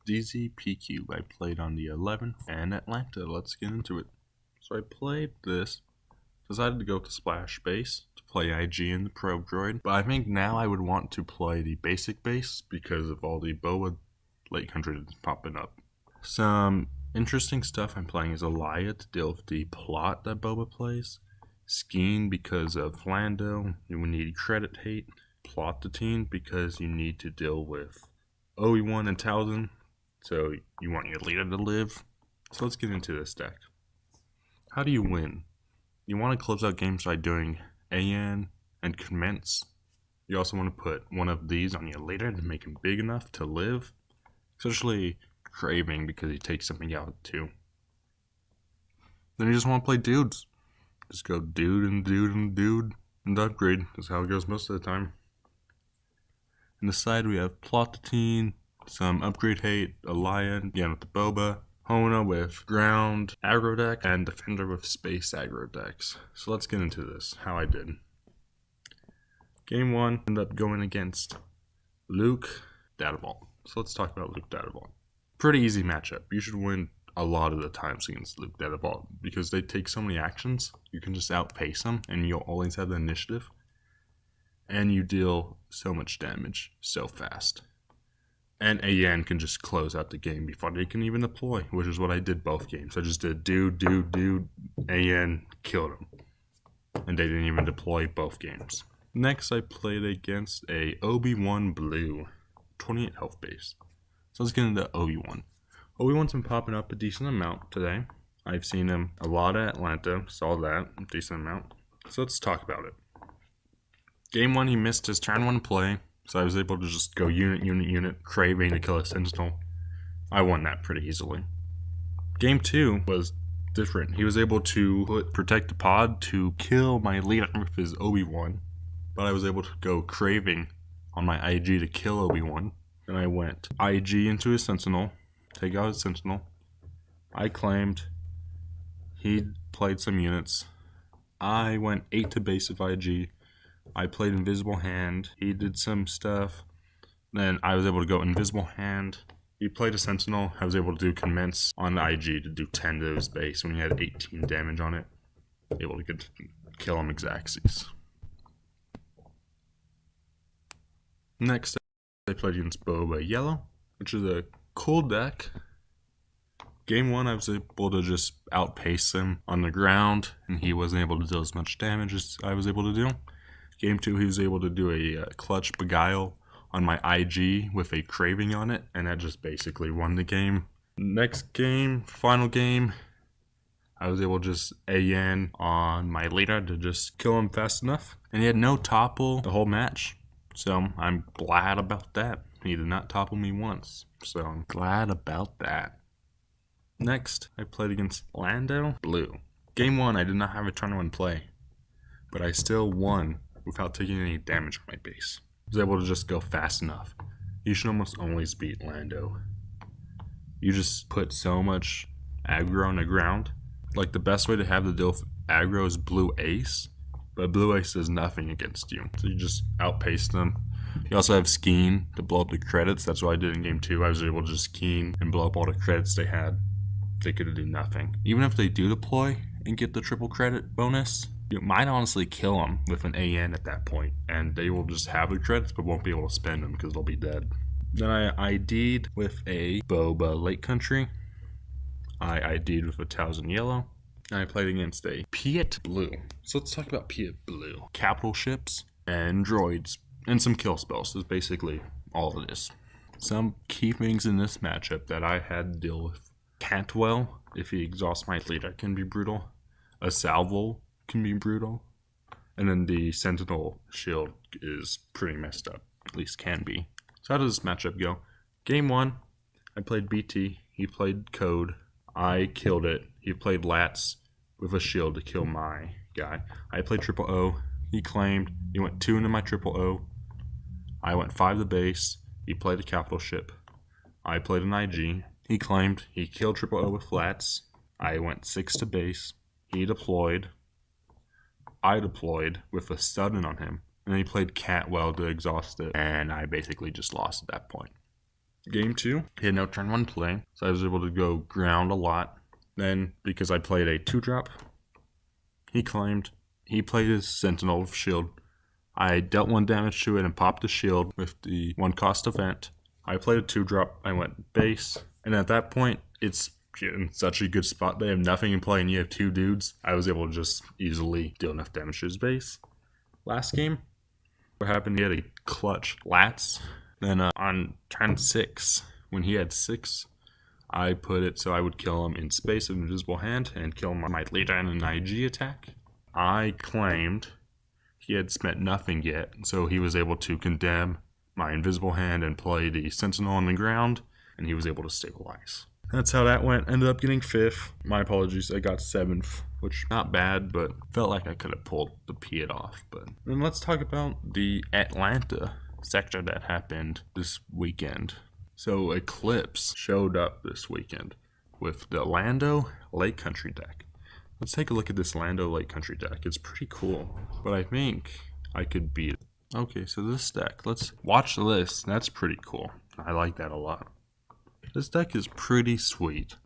DZ PQ. I played on the 11th and Atlanta. Let's get into it. So I played this, decided to go to Splash Base to play IG in the Pro Droid, but I think now I would want to play the basic base because of all the Boa late country that's popping up. Some interesting stuff I'm playing is Elia to deal with the plot that Boba plays, Skeen because of Lando, you need credit hate, Plot the team because you need to deal with Obi-Wan and Talzin, so you want your leader to live. So let's get into this deck. How do you win? You want to close out games by doing AN and Commence. You also want to put one of these on your leader to make him big enough to live, especially Craving because he takes something out too. Then you just want to play dudes. Just go dude and dude and dude and upgrade. That's how it goes most of the time. On the side we have Plottatine, some upgrade hate, Elia again with the Boba, Hona with ground aggro deck, and Defender with space aggro decks. So let's get into this, how I did. Game 1 ended up going against Luke Datavault. So let's talk about Luke Datavault. Pretty easy matchup. You should win a lot of the times against Luke Datavault because they take so many actions. You can just outpace them and you'll always have the initiative. And you deal so much damage so fast. And AN can just close out the game before they can even deploy, which is what I did both games. I just did dude, AN killed him. And they didn't even deploy both games. Next I played against a Obi-Wan Blue, 28 health base. So let's get into Obi-Wan. Obi-Wan's been popping up a decent amount today. I've seen him a lot at Atlanta, saw that, a decent amount. So let's talk about it. Game 1, he missed his turn 1 play, so I was able to just go unit, Craving to kill a Sentinel. I won that pretty easily. Game 2 was different. He was able to protect the pod to kill my leader with his Obi-Wan, but I was able to go Craving on my IG to kill Obi-Wan. Then I went IG into his Sentinel, take out his Sentinel. I claimed, he played some units. I went 8 to base of IG. I played Invisible Hand. He did some stuff. Then I was able to go Invisible Hand. He played a Sentinel. I was able to do Commence on the IG to do 10 to his base when he had 18 damage on it. Able to kill him Exaxes. Next, I played against Boba Yellow, which is a cool deck. Game 1, I was able to just outpace him on the ground, and he wasn't able to do as much damage as I was able to do. Game 2, he was able to do a clutch Beguile on my IG with a Craving on it, and that just basically won the game. Next game, final game, I was able to just AN on my leader to just kill him fast enough. And he had no topple the whole match, so I'm glad about that. He did not topple me once, so I'm glad about that. Next, I played against Lando Blue. Game 1, I did not have a turn 1 play, but I still won without taking any damage on my base. I was able to just go fast enough. You should almost always beat Lando. You just put so much aggro on the ground. Like the best way to have the deal with aggro is Blue Ace, but Blue Ace does nothing against you. So you just outpace them. You also have Skeen to blow up the credits. That's what I did in game 2. I was able to just Skeen and blow up all the credits they had. They could do nothing. Even if they do deploy and get the triple credit bonus, you might honestly kill them with an AN at that point, and they will just have the credits but won't be able to spend them because they'll be dead. Then I ID'd with a Boba Lake Country. I ID'd with a Talzin Yellow. And I played against a Piet Blue. So let's talk about Piet Blue. Capital ships and droids and some kill spells is basically all it is. Some key things in this matchup that I had to deal with. Cantwell, if he exhausts my leader, can be brutal. A Salvo can be brutal. And then the Sentinel shield is pretty messed up. At least can be. So how does this matchup go? Game 1, I played BT. He played Code. I killed it. He played Lats with a shield to kill my guy. I played Triple O. He claimed. He went 2 into my Triple O. I went 5 to base. He played a capital ship. I played an IG. He claimed. He killed Triple O with Flats. I went 6 to base. He deployed. I deployed with a sudden on him. And then he played Catwell to exhaust it. And I basically just lost at that point. Game 2, he had no turn 1 play, so I was able to go ground a lot. Then, because I played a 2-drop, he claimed he played his Sentinel with shield. I dealt 1 damage to it and popped the shield with the 1 cost event. I played a 2-drop, I went base, and at that point, it's in such a good spot. They have nothing in play and you have 2 dudes. I was able to just easily deal enough damage to his base. Last game, what happened, he had a clutch lats. Then on turn 6, when he had 6, I put it so I would kill him in space with Invisible Hand and kill him on my leader in an IG attack. I claimed he had spent nothing yet, so he was able to condemn my Invisible Hand and play the Sentinel on the ground, and he was able to stabilize. That's how that went. Ended up getting 5th. My apologies, I got 7th, which not bad, but felt like I could have pulled the Piet off. But then let's talk about the Atlanta sector that happened this weekend. So Eclipse showed up this weekend with the Lando Lake Country deck. Let's take a look at this Lando Lake Country deck. It's pretty cool, but I think I could beat it. Okay, so this deck, let's watch this. That's pretty cool. I like that a lot. This deck is pretty sweet.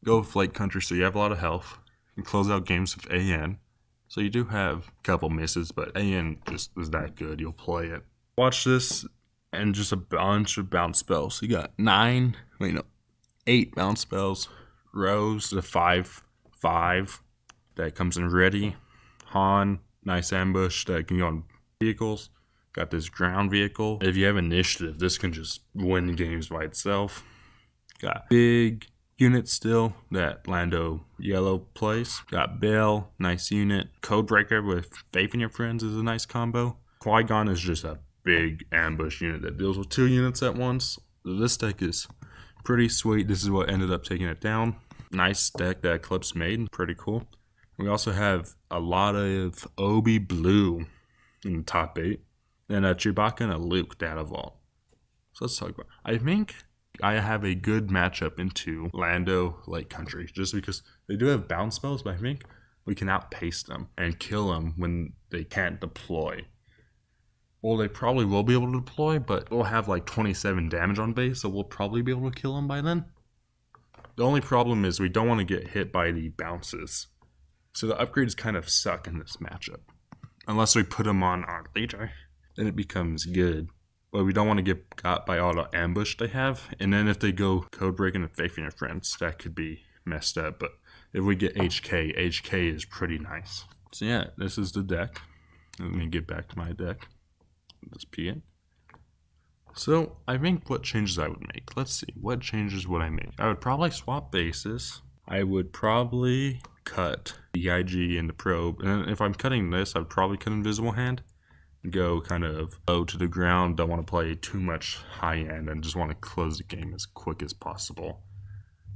Go with Lake Country so you have a lot of health. You can close out games with AN. So you do have a couple misses, but AN just is that good. You'll play it. Watch this and just a bunch of bounce spells. You got 8 bounce spells. Rose, the 5/5 that comes in ready. Han, nice ambush that can go on vehicles. Got this ground vehicle. If you have initiative, this can just win games by itself. Got big unit still that Lando Yellow plays. Got Bale, nice unit. Codebreaker with Faith in Your Friends is a nice combo. Qui-Gon is just a big ambush unit that deals with 2 units at once. This deck is pretty sweet. This is what ended up taking it down. Nice deck that Eclipse made. Pretty cool. We also have a lot of Obi Blue in the top 8. Then a Chewbacca and a Luke data vault. So let's talk about it. I think I have a good matchup into Lando Lake Country just because they do have bounce spells, but I think we can outpace them and kill them when they can't deploy. Well, they probably will be able to deploy, but we'll have like 27 damage on base, so we'll probably be able to kill them by then. The only problem is we don't want to get hit by the bounces. So the upgrades kind of suck in this matchup. Unless we put them on our leader, then it becomes good. But we don't want to get got by all the ambush they have. And then if they go Codebreaking and Faith in Your Friends, that could be messed up. But if we get HK is pretty nice. So yeah, this is the deck. Let me get back to my deck. This PN. So I think what changes I would make. Let's see, what changes would I make? I would probably swap bases. I would probably cut the IG and the probe. And if I'm cutting this, I would probably cut Invisible Hand. Go kind of low to the ground. Don't want to play too much high end and just want to close the game as quick as possible.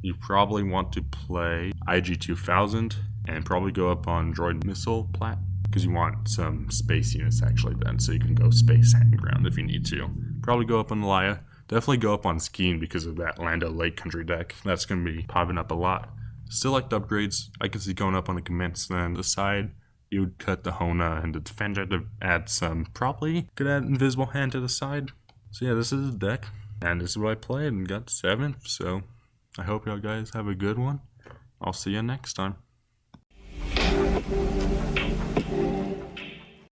You probably want to play IG 2000 and probably go up on Droid Missile Plat because you want some space units actually then, so you can go space hang ground if you need to. Probably go up on Leia. Definitely go up on Skiing because of that Lando Lake Country deck. That's going to be popping up a lot. Still like the upgrades. I can see going up on the Commence then. The side, you would cut the Hona and the Defender to add some. Probably could add Invisible Hand to the side. So yeah, this is the deck. And this is what I played and got 7th. So I hope y'all guys have a good one. I'll see you next time.